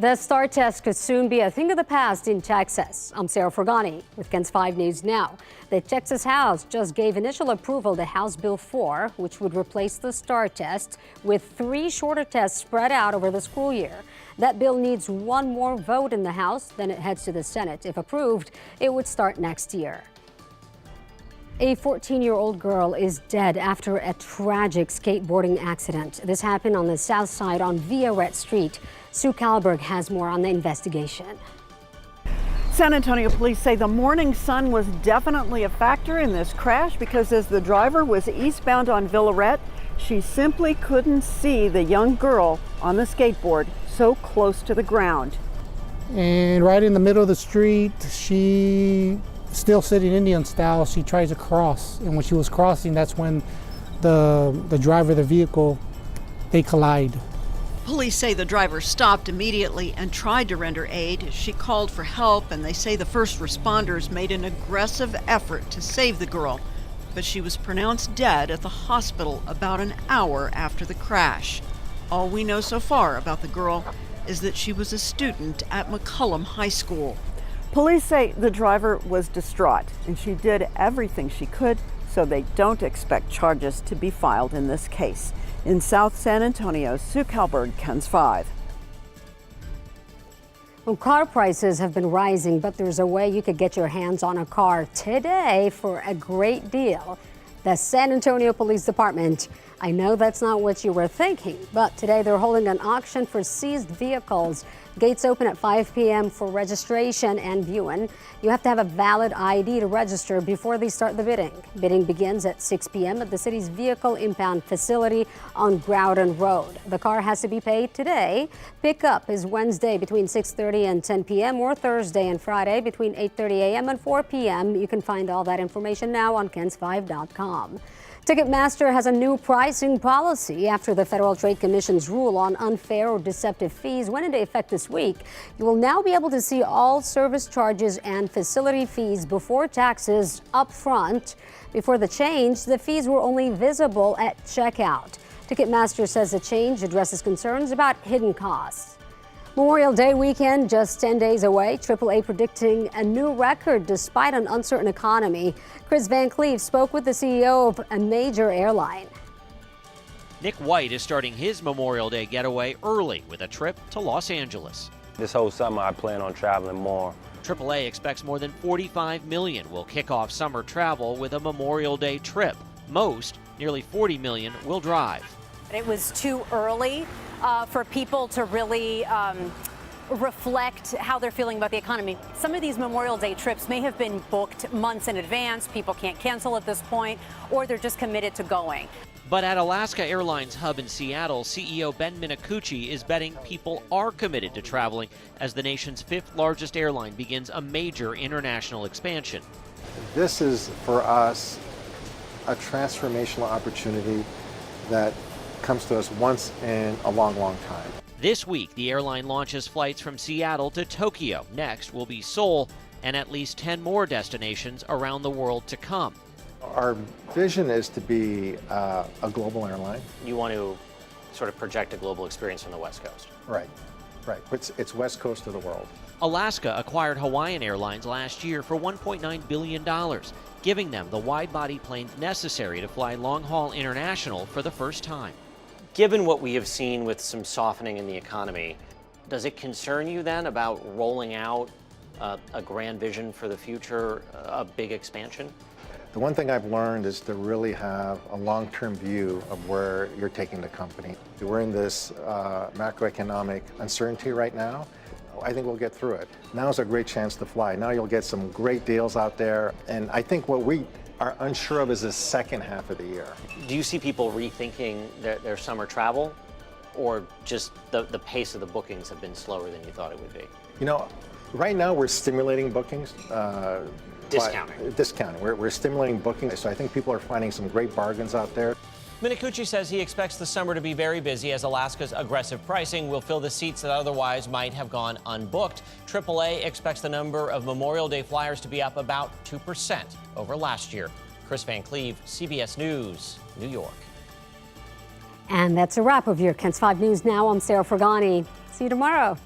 The STAAR test could soon be a thing of the past in Texas. I'm Sarah Forgany with KENS 5 News Now. The Texas House just gave initial approval to House Bill 4, which would replace the STAAR test with 3 shorter tests spread out over the school year. That bill needs one more vote in the House, then it heads to the Senate. If approved, it would start next year. A 14-year-old girl is dead after a tragic skateboarding accident. This happened on the south side on Viaret Street. Sue Kalberg has more on the investigation. San Antonio police say the morning sun was definitely a factor in this crash because as the driver was eastbound on Viaret, she simply couldn't see the young girl on the skateboard so close to the ground. And right in the middle of the street, she still sitting Indian style, she tries to cross. And when she was crossing, that's when the driver of the vehicle, they collide. Police say the driver stopped immediately and tried to render aid. She called for help, and they say the first responders made an aggressive effort to save the girl. But she was pronounced dead at the hospital about an hour after the crash. All we know so far about the girl is that she was a student at McCullum High School. Police say the driver was distraught, and she did everything she could, so they don't expect charges to be filed in this case. In South San Antonio, Sue Kalberg, KENS 5. Well, car prices have been rising, but there's a way you could get your hands on a car today for a great deal. The San Antonio Police Department. I know that's not what you were thinking, but today they're holding an auction for seized vehicles. Gates open at 5 p.m. for registration and viewing. You have to have a valid ID to register before they start the bidding. Bidding begins at 6 p.m. at the city's vehicle impound facility on Groudon Road. The car has to be paid today. Pickup is Wednesday between 6:30 and 10 p.m. or Thursday and Friday between 8:30 a.m. and 4 p.m. You can find all that information now on KENS5.com. Ticketmaster has a new pricing policy after the Federal Trade Commission's rule on unfair or deceptive fees went into effect this week. You will now be able to see all service charges and facility fees before taxes up front. Before the change, the fees were only visible at checkout. Ticketmaster says the change addresses concerns about hidden costs. Memorial Day weekend just 10 days away. AAA predicting a new record despite an uncertain economy. Chris Van Cleve spoke with the CEO of a major airline. Nick White is starting his Memorial Day getaway early with a trip to Los Angeles. This whole summer I plan on traveling more. AAA expects more than 45 million will kick off summer travel with a Memorial Day trip. Most, nearly 40 million, will drive. It was too early for people to really reflect how they're feeling about the economy. Some of these Memorial Day trips may have been booked months in advance. People can't cancel at this point, or they're just committed to going. But at Alaska Airlines hub in Seattle, CEO Ben Minicucci is betting people are committed to traveling as the nation's 5th largest airline begins a major international expansion. This is, for us, a transformational opportunity that comes to us once in a long, long time. This week, the airline launches flights from Seattle to Tokyo. Next will be Seoul and at least 10 more destinations around the world to come. Our vision is to be a global airline. You want to sort of project a global experience from the West Coast. Right. It's West Coast of the world. Alaska acquired Hawaiian Airlines last year for $1.9 billion, giving them the wide-body planes necessary to fly long-haul international for the first time. Given what we have seen with some softening in the economy, does it concern you then about rolling out a grand vision for the future, a big expansion? The one thing I've learned is to really have a long-term view of where you're taking the company. We're in this macroeconomic uncertainty right now. I think we'll get through it. Now's a great chance to fly. Now you'll get some great deals out there. And I think what we are unsure of is the second half of the year. Do you see people rethinking their summer travel, or just the pace of the bookings have been slower than you thought it would be? You know, right now we're stimulating bookings. Discounting. We're stimulating bookings, so I think people are finding some great bargains out there. Minicucci says he expects the summer to be very busy as Alaska's aggressive pricing will fill the seats that otherwise might have gone unbooked. AAA expects the number of Memorial Day flyers to be up about 2% over last year. Chris Van Cleve, CBS News, New York. And that's a wrap of your KENS 5 News Now. I'm Sarah Forgany. See you tomorrow.